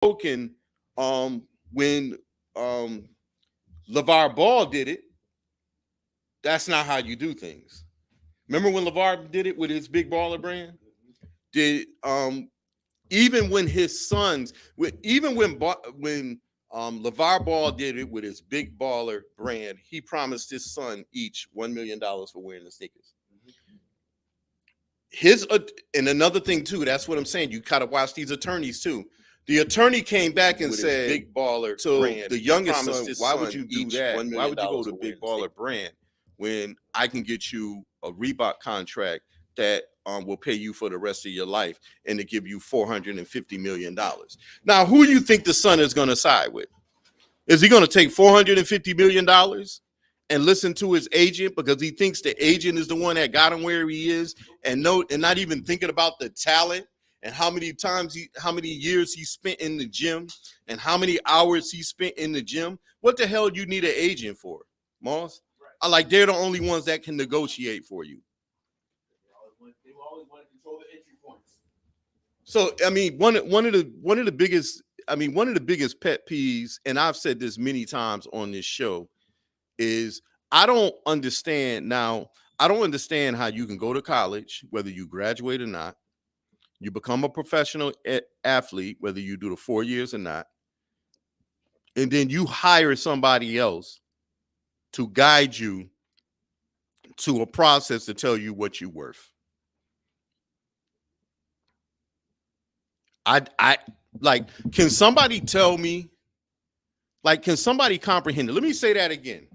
spoken when LeVar Ball did it. That's not how you do things. Remember when LeVar did it with his Big Baller brand? Did even when his sons, even when LeVar Ball did it with his Big Baller brand, he promised his son each $1 million for wearing the sneakers. And another thing too, that's what I'm saying. You gotta watch these attorneys too. The attorney came back and said, "Big Baller brand." The youngest son, why would you do that? Why would you go to Big Baller brand when I can get you a Reebok contract that will pay you for the rest of your life and to give you $450 million? Now, who do you think the son is going to side with? Is he going to take $450 million and listen to his agent because he thinks the agent is the one that got him where he is, and not even thinking about the talent and how many years he spent in the gym and how many hours he spent in the gym? What the hell do you need an agent for, Moss? Right. They're the only ones that can negotiate for you. They always want to control the entry points. So I mean, one of the biggest pet peeves, and I've said this many times on this show, is I don't understand how you can go to college, whether you graduate or not, you become a professional athlete, whether you do the 4 years or not, and then you hire somebody else to guide you to a process to tell you what you're worth. Can somebody tell me, can somebody comprehend it? Let me say that again.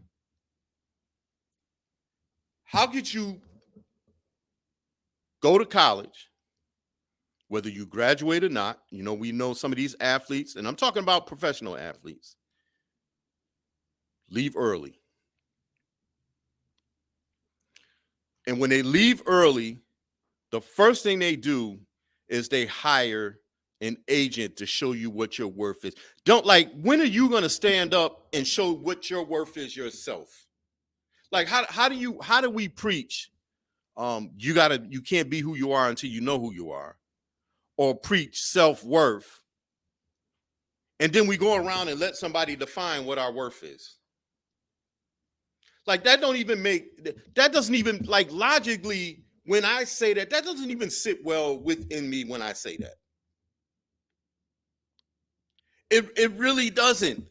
How could you go to college, whether you graduate or not? We know some of these athletes, and I'm talking about professional athletes, leave early. And when they leave early, the first thing they do is they hire an agent to show you what your worth is. When are you going to stand up and show what your worth is yourself? How do we preach? You can't be who you are until you know who you are, or preach self-worth. And then we go around and let somebody define what our worth is. That doesn't even logically, when I say that doesn't even sit well within me when I say that. It really doesn't.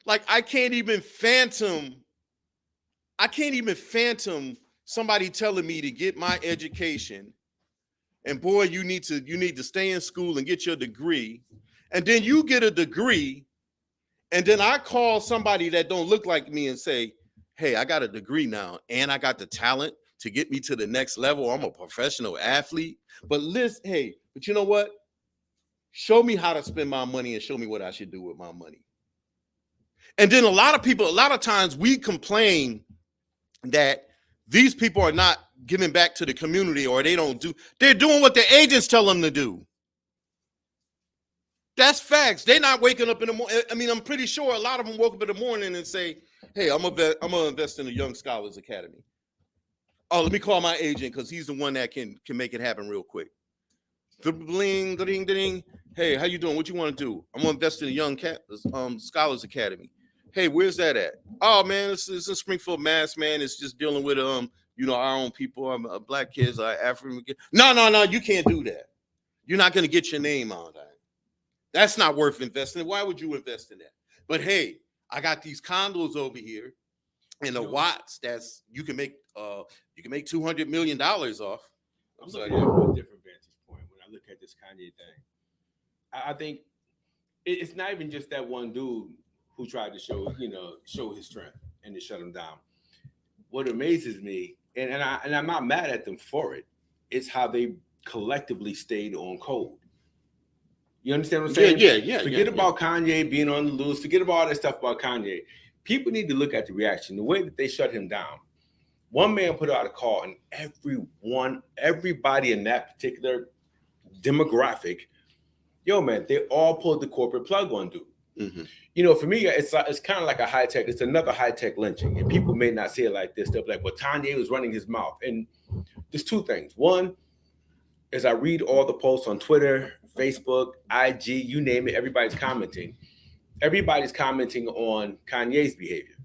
I can't even fathom somebody telling me to get my education, and boy, you need to stay in school and get your degree, and then you get a degree, and then I call somebody that don't look like me and say, "Hey, I got a degree now, and I got the talent to get me to the next level. I'm a professional athlete. But you know what? Show me how to spend my money and show me what I should do with my money." And then a lot of times we complain that these people are not giving back to the community, or they're doing what the agents tell them to do. That's facts. They're not waking up in the morning. I mean, I'm pretty sure a lot of them woke up in the morning and say, "Hey, I'm gonna invest in the Young Scholars Academy. Oh, let me call my agent because he's the one that can make it happen real quick." Bling, ding, ding. "Hey, how you doing? What you want to do?" "I'm gonna invest in the Young Scholars Academy." "Hey, where's that at?" "Oh man, it's in Springfield, Mass. Man, it's just dealing with our own people, black kids, African kids." No, you can't do that. You're not gonna get your name on that. That's not worth investing in. Why would you invest in that? But hey, I got these condos over here in the Watts you can make $200 million off. I'm looking at it from a different vantage point when I look at this Kanye thing. I think it's not even just that one dude who tried to show his strength and to shut him down. What amazes me, and I'm not mad at them for it, is how they collectively stayed on code. You understand what I'm saying? Yeah. Forget about Kanye being on the loose. Forget about all that stuff about Kanye. People need to look at the reaction, the way that they shut him down. One man put out a call, and everybody in that particular demographic, man, they all pulled the corporate plug on dude. Mm-hmm. For me, it's kind of like it's another high-tech lynching. And people may not say it like this. They'll be like, "Well, Kanye was running his mouth." And there's two things. One, as I read all the posts on Twitter, Facebook, IG, you name it, everybody's commenting. Everybody's commenting on Kanye's behavior.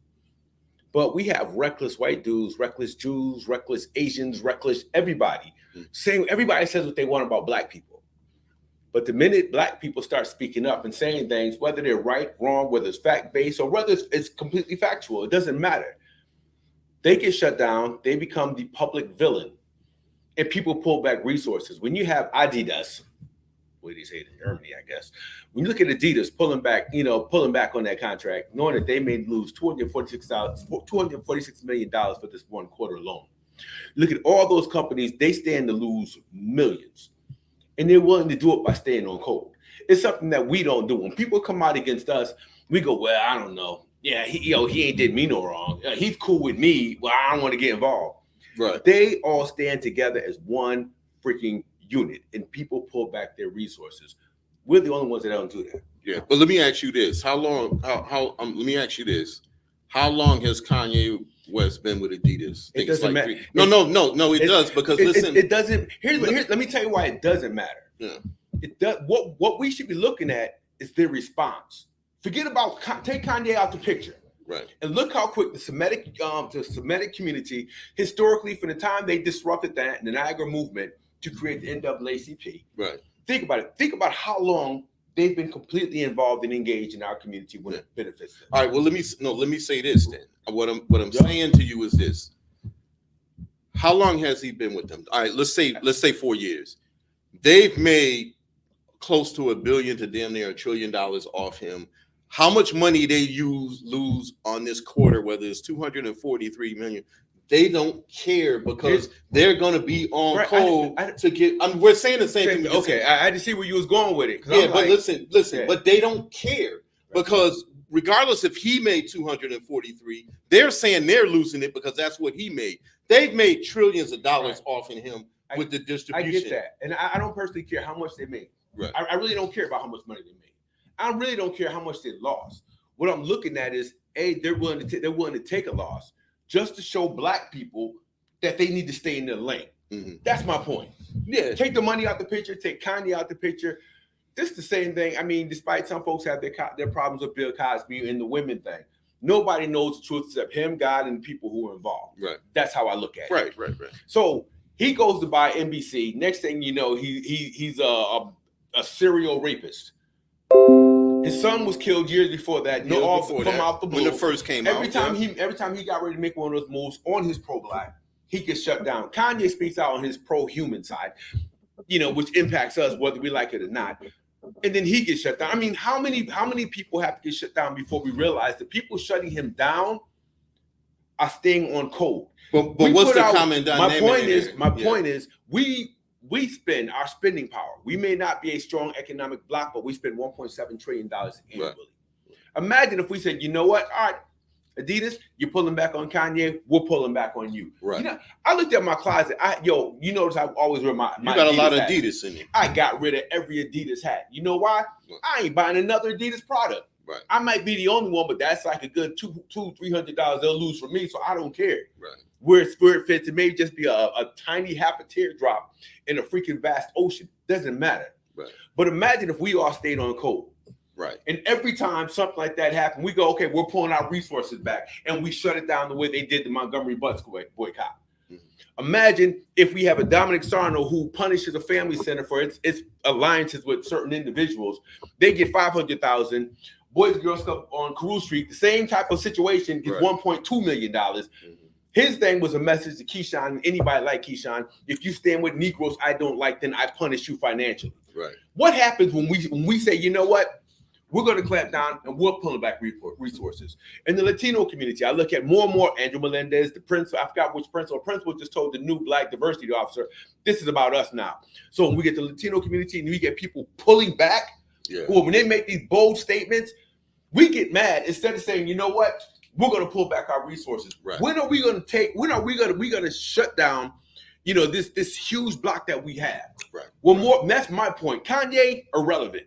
But we have reckless white dudes, reckless Jews, reckless Asians, reckless everybody. Saying everybody says what they want about black people. But the minute black people start speaking up and saying things, whether they're right, wrong, whether it's fact-based or whether it's completely factual, it doesn't matter. They get shut down, they become the public villain, and people pull back resources. When you have Adidas, what do you say in Germany, I guess. When you look at Adidas pulling back on that contract, knowing that they may lose $246 million for this one quarter alone. Look at all those companies, they stand to lose millions. And they're willing to do it by staying on code. It's something that we don't do. When people come out against us, we go, well, I don't know. Yeah, he ain't did me no wrong. He's cool with me. Well, I don't want to get involved. Right. They all stand together as one freaking unit, and people pull back their resources. We're the only ones that don't do that. Yeah, but let me ask you this: How long? Let me ask you this: How long has Kanye West been with Adidas? It doesn't matter. No. It does because listen, it doesn't. Here's let me tell you why it doesn't matter. Yeah. It does. What we should be looking at is their response. Forget about take Kanye out the picture. Right. And look how quick the Semitic community, historically, from the time they disrupted the Niagara movement to create the NAACP. Right. Think about it. Think about how long they've been completely involved and engaged in our community when it benefits them. All right. Well, let me say this then. What I'm saying to you is this: How long has he been with them? All right. Let's say 4 years. They've made close to $1 billion to damn near $1 trillion off him. How much money they lose on this quarter, whether it's 243 million, they don't care because they're going to be on code to get. We're saying the same thing. Okay, I didn't see where you was going with it. Yeah, but listen, but they don't care because regardless if he made 243, they're saying they're losing it because that's what he made. They've made trillions of dollars off in him with the distribution. I get that, and I don't personally care how much they made. Right. I really don't care about how much money they made. I really don't care how much they lost. What I'm looking at is, they're willing to take a loss just to show black people that they need to stay in their lane. Mm-hmm. That's my point. Yeah, take the money out the picture, take Kanye out the picture. This is the same thing. I mean, despite some folks have their problems with Bill Cosby and the women thing, nobody knows the truth except him, God, and the people who are involved. Right. That's how I look at it. Right. So he goes to buy NBC. Next thing you know, he's a serial rapist. His son was killed years before that. Out the blue. When it first came out. Every time he got ready to make one of those moves on his pro-black, he gets shut down. Kanye speaks out on his pro-human side, which impacts us whether we like it or not. And then he gets shut down. I mean, how many people have to get shut down before we realize the people shutting him down are staying on code? But what's the common dynamic? My point is we spend our spending power. We may not be a strong economic bloc, but we spend $1.7 trillion annually. Right. Imagine if we said, you know what? All right, Adidas, you're pulling back on Kanye. We're pulling back on you. Right. I looked at my closet. You notice I always wear my You got Adidas a lot of hat. Adidas in it. I got rid of every Adidas hat. You know why? Right. I ain't buying another Adidas product. Right. I might be the only one, but that's like a good $200-$300 they'll lose for me, so I don't care. Right. Where it fits, it may just be a tiny half a teardrop in a freaking vast ocean. Doesn't matter. Right. But imagine if we all stayed on code. Right. And every time something like that happened, we go, okay, we're pulling our resources back, and we shut it down the way they did the Montgomery Bus boycott. Mm-hmm. Imagine if we have a Dominic Sarno who punishes a family center for its alliances with certain individuals. They get $500,000. Boys and Girls Club on Carew Street, the same type of situation, gets $1.2 million. Mm-hmm. His thing was a message to Keyshawn and anybody like Keyshawn. If you stand with Negroes I don't like, then I punish you financially. Right. What happens when we say, you know what? We're going to clamp down and we're pulling back resources. In the Latino community, I look at more and more Andrew Melendez, the principal, I forgot which principal. Principal just told the new black diversity officer, this is about us now. So when we get the Latino community and we get people pulling back, when they make these bold statements, we get mad instead of saying, you know what? We're going to pull back our resources. Right. When are we going to shut down, this huge block that we have? Right. Well, that's my point. Kanye, irrelevant.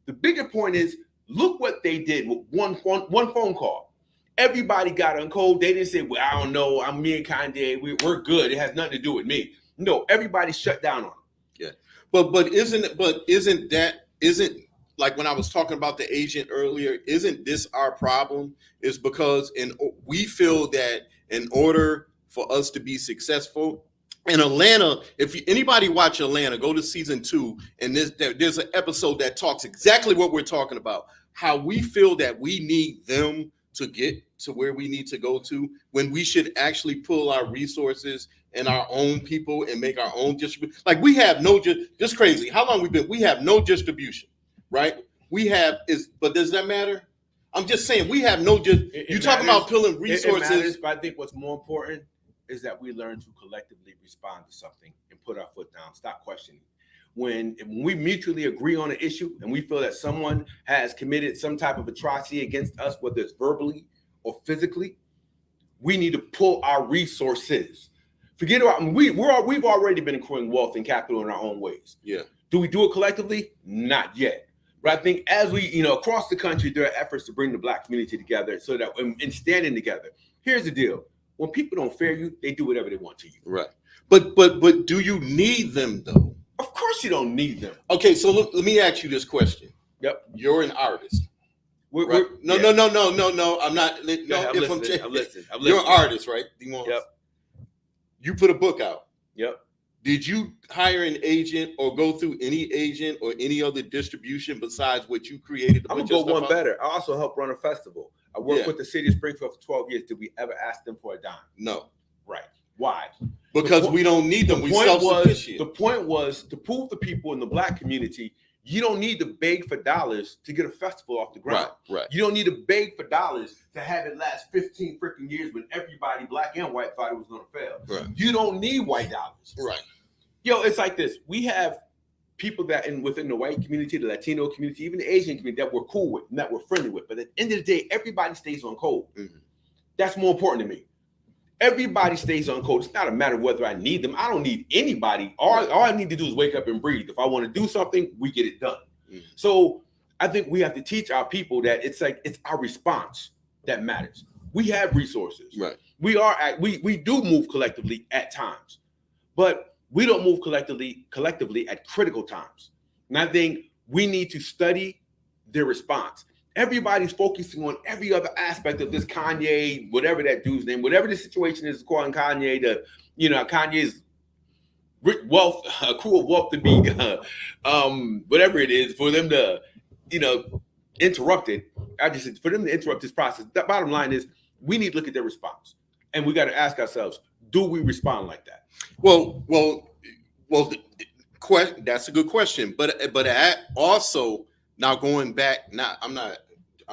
The bigger point is, look what they did with one phone call. Everybody got on code. They didn't say, well, I don't know. I'm me and Kanye. We're good. It has nothing to do with me. No, everybody shut down on him. Yeah. But isn't like when I was talking about the agent earlier, isn't this our problem? Is because we feel that in order for us to be successful in Atlanta, if anybody watch Atlanta, go to season 2, and there's an episode that talks exactly what we're talking about. How we feel that we need them to get to where we need to go to, when we should actually pull our resources and our own people and make our own distribution. Like we have no just crazy. How long we have no distribution, right? But does that matter? I'm just saying we have no you talking about pulling resources. It matters, but I think what's more important is that we learn to collectively respond to something and put our foot down, stop questioning. When we mutually agree on an issue and we feel that someone has committed some type of atrocity against us, whether it's verbally or physically, we need to pull our resources. Forget about we've already been accruing wealth and capital in our own ways. Yeah. Do we do it collectively? Not yet. But I think as we, across the country, there are efforts to bring the Black community together so that in standing together. Here's the deal. When people don't fear you, they do whatever they want to you. Right. But do you need them though? Of course you don't need them. Okay, so let me ask you this question. Yep. You're an artist. No. I'm not. I'm listening. You're an artist, right? Yep. You put a book out. Yep. Did you hire an agent or go through any agent or any other distribution besides what you created? I'm going to go one better. I also helped run a festival. I worked with the city of Springfield for 12 years. Did we ever ask them for a dime? No. Right. Why? Because we don't need them. We self-sufficient. The point was to prove to people in the Black community, you don't need to beg for dollars to get a festival off the ground. Right. You don't need to beg for dollars to have it last 15 freaking years when everybody, Black and white, thought it was going to fail. Right. You don't need white dollars. Right. It's like this. We have people that within the white community, the Latino community, even the Asian community that we're cool with and that we're friendly with. But at the end of the day, everybody stays on code. Mm-hmm. That's more important to me. Everybody stays on code. It's not a matter of whether I need them. I don't need anybody. All I need to do is wake up and breathe. If I want to do something, we get it done. Mm-hmm. So I think we have to teach our people that it's our response that matters. We have resources. Right. We do move collectively at times, but we don't move collectively at critical times. And I think we need to study their response. Everybody's focusing on every other aspect of this Kanye, whatever that dude's name, whatever the situation is, calling Kanye Kanye's wealth, accrue of wealth to be, whatever it is, for them to, interrupt it. For them to interrupt this process. The bottom line is we need to look at their response, and we got to ask ourselves, do we respond like that? Well. That's a good question, but also now going back.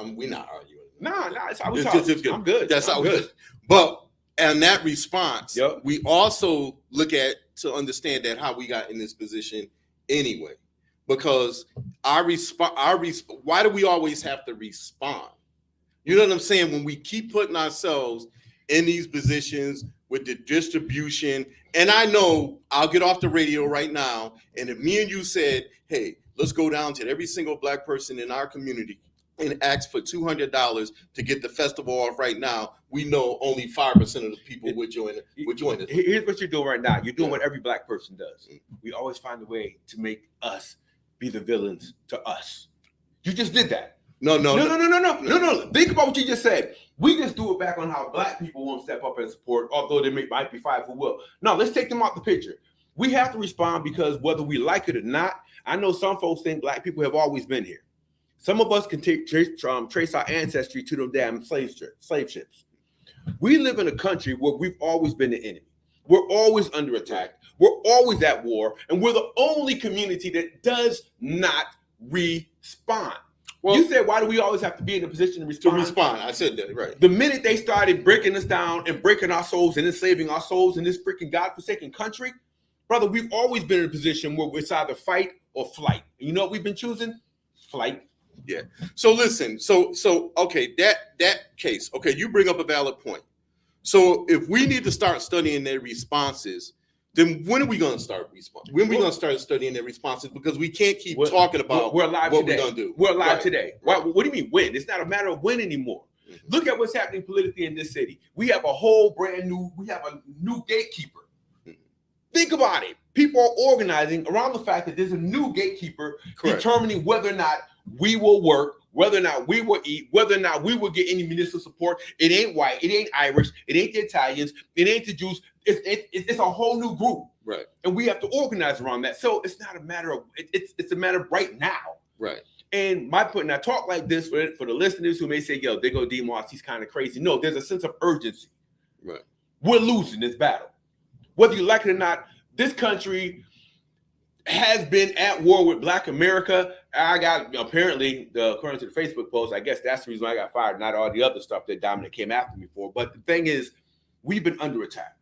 We're not arguing. No, it's how we talk. I'm good. That's how good. But and that response, we also look at to understand that how we got in this position anyway, because why do we always have to respond? You know what I'm saying? When we keep putting ourselves in these positions with the distribution, and I know I'll get off the radio right now, and if me and you said, hey, let's go down to every single Black person in our community and ask for $200 to get the festival off right now, we know only 5% of the people would join us. Here's what you're doing right now. You're doing what every Black person does. We always find a way to make us be the villains to us. You just did that. No. Think about what you just said. We just do it back on how Black people won't step up and support, although there might be 5 who will. No, let's take them out the picture. We have to respond because whether we like it or not, I know some folks think Black people have always been here. Some of us can trace our ancestry to them damn slave ships. We live in a country where we've always been the enemy. We're always under attack. We're always at war. And we're the only community that does not respond. Well, you said, why do we always have to be in a position to respond? I said that, right. The minute they started breaking us down and breaking our souls and enslaving our souls in this freaking godforsaken country, brother, we've always been in a position where it's either fight or flight. And you know what we've been choosing? Flight. Yeah. So listen, okay, that case, okay, you bring up a valid point. So if we need to start studying their responses, then when are we going to start responding? When are we going to start studying their responses? Because we can't keep talking about we're alive what today. we're going to do. We're alive today. Right. What do you mean when? It's not a matter of when anymore. Mm-hmm. Look at what's happening politically in this city. We have a new gatekeeper. Mm-hmm. Think about it. People are organizing around the fact that there's a new gatekeeper determining whether or not we will work, whether or not we will eat, whether or not we will get any municipal support. It ain't white, it ain't Irish, it ain't the Italians, it ain't the Jews. It's a whole new group, right? And we have to organize around that. So it's not a matter of it's a matter of right now, right? And my point, and I talk like this for the listeners who may say, "Yo, they go D Moss, he's kind of crazy." No, there's a sense of urgency. Right. We're losing this battle, whether you like it or not. This country has been at war with Black America. I got, apparently, according to the Facebook post, I guess that's the reason why I got fired, not all the other stuff that Dominic came after me for. But the thing is, we've been under attack.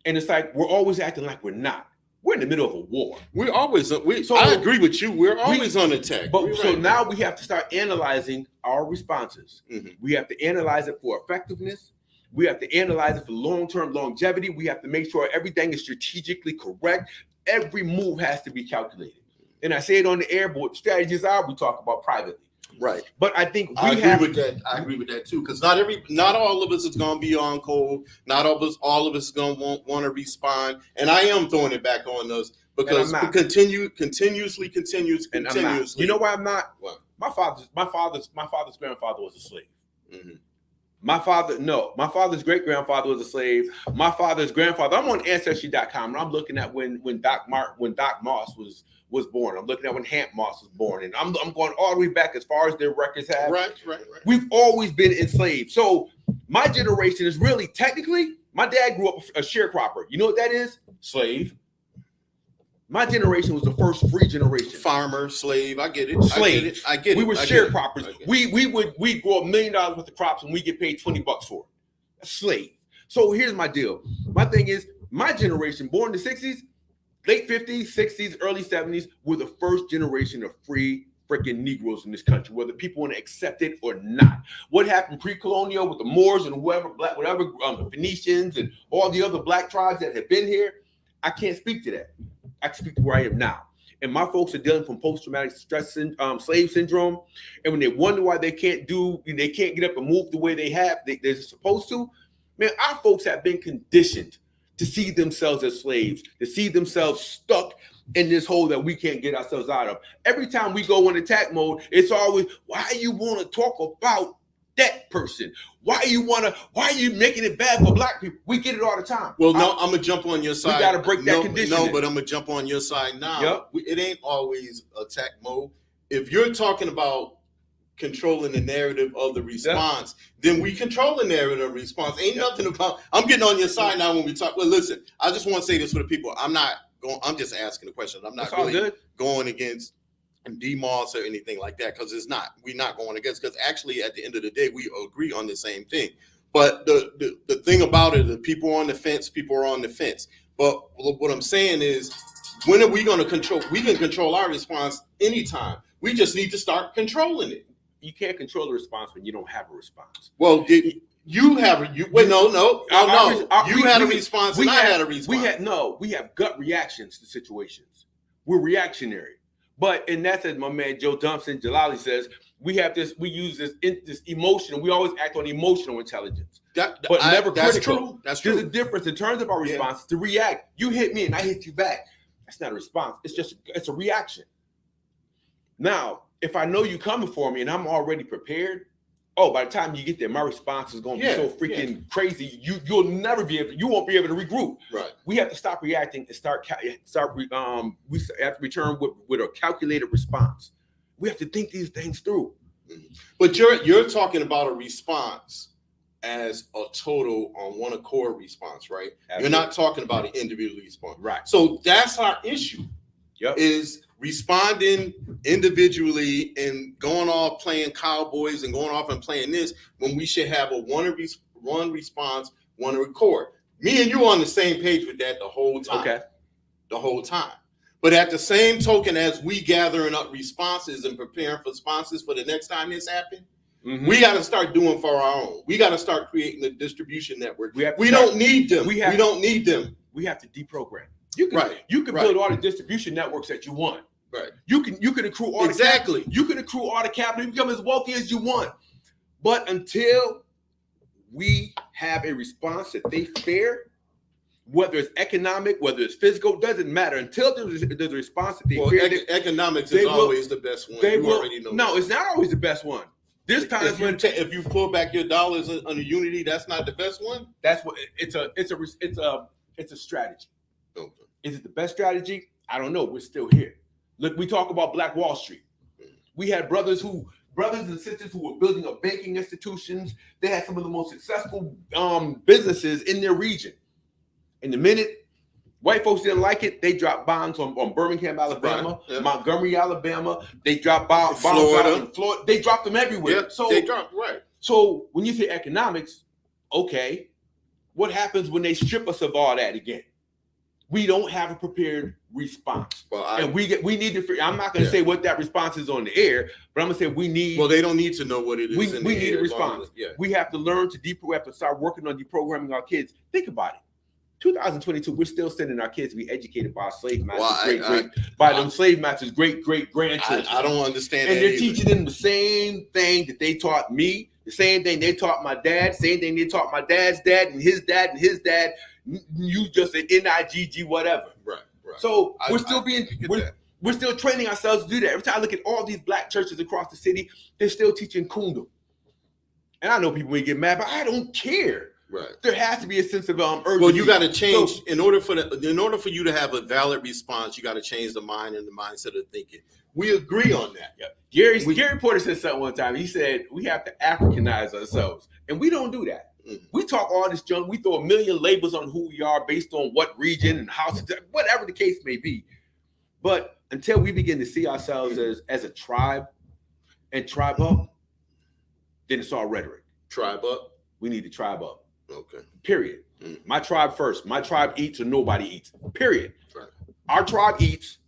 And it's like, we're always acting like we're not. We're in the middle of a war. We're always, I agree with you. We're always on attack. But so now we have to start analyzing our responses. Mm-hmm. We have to analyze it for effectiveness. We have to analyze it for long-term longevity. We have to make sure everything is strategically correct. Every move has to be calculated. And I say it on the air, but what strategies are, we talk about privately. Right. But I think I agree with that. I agree with that too. Because not all of us is gonna be on code. Not all of us is gonna want to respond. And I am throwing it back on us because continuously. And I'm not. You know why I'm not? What? My father's grandfather was a slave. Mm-hmm. My father's great grandfather was a slave. My father's grandfather. I'm on Ancestry.com and I'm looking at when Doc Moss was born. I'm looking at when Hamp Moss was born, and I'm going all the way back as far as their records have. Right. We've always been enslaved. So my generation is really technically. My dad grew up a sharecropper. You know what that is? Slave. My generation was the first free generation. Farmer, slave, I get it. Slave. I get it. We were sharecroppers. We grow $1 million worth of crops and we get paid $20 for it. That's slave. So here's my deal. My thing is, my generation, born in the 60s, late 50s, 60s, early 70s, were the first generation of free freaking Negroes in this country, whether people want to accept it or not. What happened pre-colonial with the Moors and the Phoenicians and all the other Black tribes that have been here, I can't speak to that. I can speak to where I am now. And my folks are dealing from post-traumatic stress slave syndrome. And when they wonder why they can't get up and move the way they're supposed to, man, our folks have been conditioned to see themselves as slaves, to see themselves stuck in this hole that we can't get ourselves out of. Every time we go in attack mode, it's always, why you want to talk about that person? Why are you making it bad for Black people? We get it all the time. Well, no, I'm gonna jump on your side. We gotta break that condition. No, but I'm gonna jump on your side now. Yep. It ain't always attack mode. If you're talking about controlling the narrative of the response, then we control the narrative of response. Ain't nothing about. I'm getting on your side now when we talk. Well, listen, I just want to say this for the people. I'm just asking the question. I'm not really going against D Moss or anything like that, because we're not going against, because actually at the end of the day we agree on the same thing. But the thing about it, the people are on the fence. But what I'm saying is, when are we going to control? We can control our response anytime. We just need to start controlling it. You can't control the response when you don't have a response. Well, you had a response and I had a response. We have gut reactions to situations. We're reactionary. But, and that's as my man Joe Dumpson Jalali says, we use this emotion. We always act on emotional intelligence, but never critical. That's true. There's a difference in terms of our response to react. You hit me and I hit you back. That's not a response. It's a reaction. Now, if I know you coming for me and I'm already prepared, by the time you get there, my response is going to be so freaking crazy. You won't be able to regroup. Right. We have to stop reacting and we have to return with a calculated response. We have to think these things through. But you're talking about a response as a total on one accord response, right? Absolutely. You're not talking about an individual response. Right. So that's our issue. Yep. Is responding individually and going off playing cowboys and going off and playing this, when we should have a one response, one record. Me and you on the same page with that the whole time. Okay. The whole time. But at the same token, as we gathering up responses and preparing for responses for the next time this happens, we got to start doing for our own. We got to start creating a distribution network. We don't need them. We don't need them. We have to deprogram. You can build all the distribution networks that you want. Right. You can accrue all exactly. You can accrue all the capital. You become as wealthy as you want. But until we have a response that they fear, whether it's economic, whether it's physical, doesn't matter. Until there's a response that they create. Economics is always the best one. You already know. No, it's not always the best one. There's times when if you pull back your dollars under Unity, that's not the best one. That's what it's a strategy. Okay. Is it the best strategy? I don't know. We're still here. Look, we talk about Black Wall Street. We had brothers and sisters who were building up banking institutions. They had some of the most successful businesses in their region. And the minute white folks didn't like it, they dropped bombs on Birmingham, Alabama, Montgomery, Alabama. They dropped bombs in Florida. They dropped them everywhere. Yep, so they dropped, right. So when you say economics, okay, what happens when they strip us of all that again? We don't have a prepared response. And we need to. I'm not going to say what that response is on the air, but I'm going to say we need. Well, they don't need to know what it is. We need a response. We have to learn to we have to start working on deprogramming our kids. Think about it. 2022, we're still sending our kids to be educated by our slave masters, slave masters, great grandchildren. I don't understand. And they're teaching them the same thing that they taught me, the same thing they taught my dad, same thing they taught my dad's dad and his dad and his dad. You just an NIGG whatever. Right. So we're still training ourselves to do that. Every time I look at all these black churches across the city, they're still teaching kundum. And I know people may get mad, but I don't care. Right. There has to be a sense of urgency. Well, you got to change in order for you to have a valid response. You got to change the mind and the mindset of thinking. We agree on that. Yeah. Gary Porter said something one time. He said we have to Africanize ourselves, and we don't do that. Mm-hmm. We talk all this junk. We throw a million labels on who we are based on what region and how, whatever the case may be. But until we begin to see ourselves as a tribe and tribe up, then it's all rhetoric. Tribe up. We need to tribe up. Okay. Period. Mm-hmm. My tribe first. My tribe eats or nobody eats. Period. Right. Our tribe eats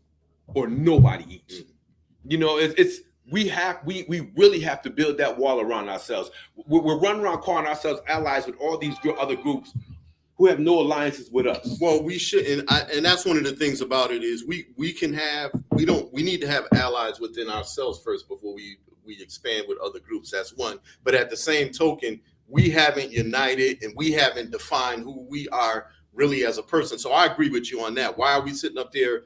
or nobody eats. Mm-hmm. You know, we really have to build that wall around ourselves. We're running around calling ourselves allies with all these other groups who have no alliances with us. Well, we should, and that's one of the things about it is we need to have allies within ourselves first before we expand with other groups. That's one. But at the same token, we haven't united and we haven't defined who we are really as a person. So I agree with you on that. Why are we sitting up there?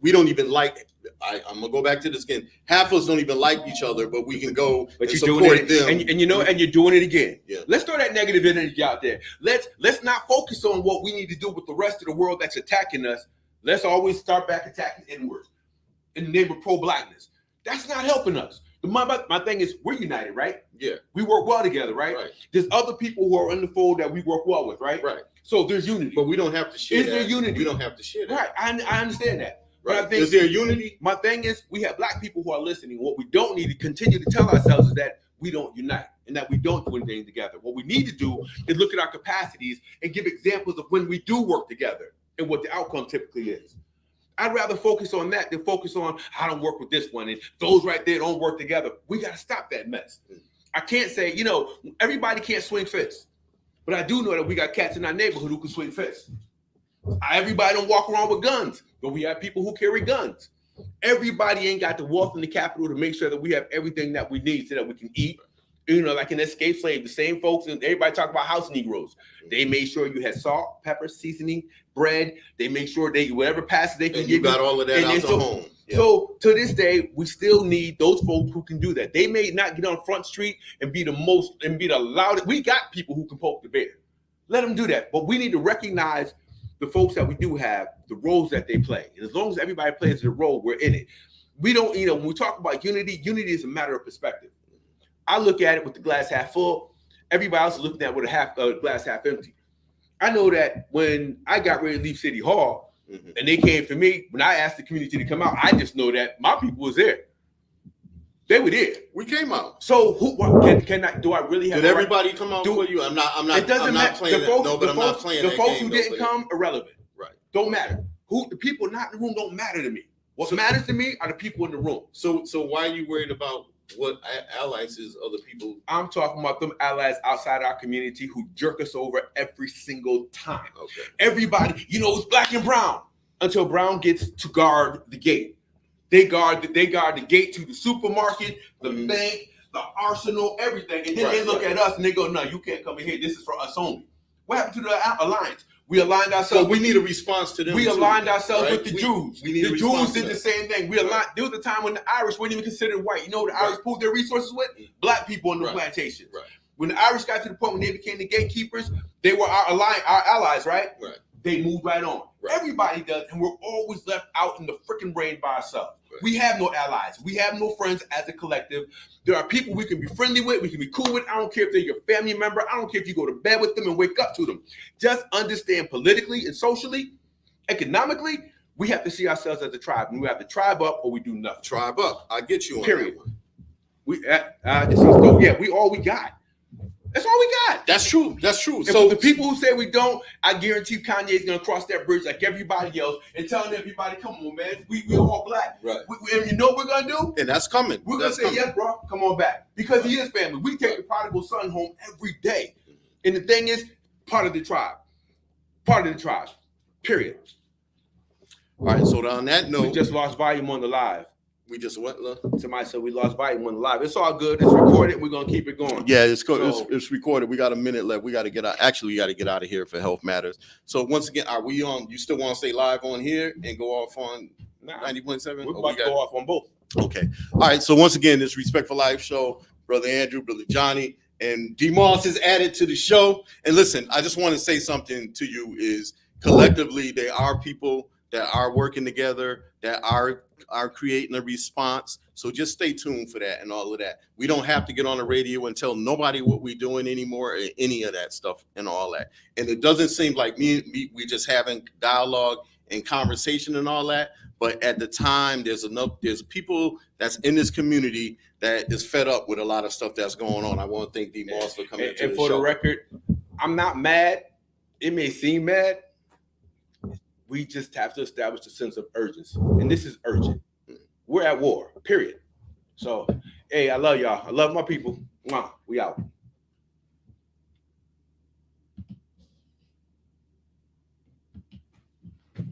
We don't even like. I'm gonna go back to this again. Half of us don't even like each other, but we can go and support them. And you're doing it again. Yeah. Let's throw that negative energy out there. Let's not focus on what we need to do with the rest of the world that's attacking us. Let's always start back attacking inwards in the name of pro-blackness. That's not helping us. My thing is we're united, right? Yeah. We work well together, right? There's other people who are in the fold that we work well with, right? Right. So there's unity. But we don't have to share that. Is there unity? We don't have to share that. Right. I understand that. Right. But I think is there unity? My thing is we have black people who are listening. What we don't need to continue to tell ourselves is that we don't unite and that we don't do anything together. What we need to do is look at our capacities and give examples of when we do work together and what the outcome typically is. I'd rather focus on that than focus on I don't work with this one and those right there don't work together. We got to stop that mess. I can't say, everybody can't swing fists, but I do know that we got cats in our neighborhood who can swing fists. Everybody don't walk around with guns, but we have people who carry guns. Everybody ain't got the wealth and the capital to make sure that we have everything that we need so that we can eat. Like an escaped slave, the same folks, and everybody talk about house Negroes. They made sure you had salt, pepper, seasoning, bread. They make sure whatever passes they can give you. Got all of that out the home. Yeah. So to this day, we still need those folks who can do that. They may not get on Front Street and be the loudest. We got people who can poke the bear. Let them do that. But we need to recognize the folks that we do have, the roles that they play. And as long as everybody plays their role, we're in it. We don't, when we talk about unity is a matter of perspective. I look at it with the glass half full. Everybody else is looking at it with a glass half empty. I know that when I got ready to leave City Hall and they came for me, when I asked the community to come out, I just know that my people was there. They were there. We came out. So do I really have? Did everybody come out for you? I'm not. It doesn't matter. Playing the folks, that. No, but I'm not playing the that folks game, who didn't come, irrelevant. Right. Don't matter. The people not in the room don't matter to me. What matters to me are the people in the room. So why are you worried about what allies is other people? I'm talking about them allies outside our community who jerk us over every single time. Okay. Everybody, it's black and brown until Brown gets to guard the gate. They guard the gate to the supermarket, the bank, the arsenal, everything. And then they look at us and they go, no, you can't come in here. This is for us only. What happened to the alliance? We aligned ourselves. So we need a response to them. We aligned ourselves with the Jews. We need the Jews did the same thing. We aligned. There was a time when the Irish weren't even considered white. You know what the Irish pulled their resources with? Black people on the plantations. Right. When the Irish got to the point when they became the gatekeepers, they were our allies, right? Right. They moved right on. Right. Everybody does, and we're always left out in the freaking rain by ourselves. Right. We have no allies. We have no friends as a collective. There are people we can be friendly with, we can be cool with. I don't care if they're your family member. I don't care if you go to bed with them and wake up to them. Just understand politically and socially, economically, we have to see ourselves as a tribe. And we have to tribe up or we do nothing. Tribe up. I get you on period. That one. We all we got. That's all we got. That's true. That's true. And so the people who say we don't, I guarantee Kanye's gonna cross that bridge like everybody else and telling everybody, "Come on, man, we all black." Right. And you know what we're gonna do? And that's coming. We're gonna say, "Yes, bro, come on back," because he is family. We take the prodigal son home every day, and the thing is, part of the tribe. Period. All right. So on that note, we just lost volume on the live. We just what? Somebody said we lost volume on the live. It's all good. It's recorded. We're gonna keep it going. Yeah, it's recorded. We got a minute left. We got to get out. Actually, we got to get out of here for Health Matters. So once again, are we on? You still want to stay live on here and go off on 90.7? We're about to go off on both. Okay. All right. So once again, this Respect for Life show, Brother Andrew, Brother Johnny, and D Moss is added to the show. And listen, I just want to say something to you. Is collectively, there are people that are working together, that are creating a response. So just stay tuned for that and all of that. We don't have to get on the radio and tell nobody what we're doing anymore, or any of that stuff and all that. And it doesn't seem like we just having dialogue and conversation and all that. But at the time, there's people that's in this community that is fed up with a lot of stuff that's going on. I want to thank D Moss for coming to the show. And for the record, I'm not mad. It may seem mad. We just have to establish a sense of urgency. And this is urgent. We're at war, period. So, hey, I love y'all. I love my people. We out.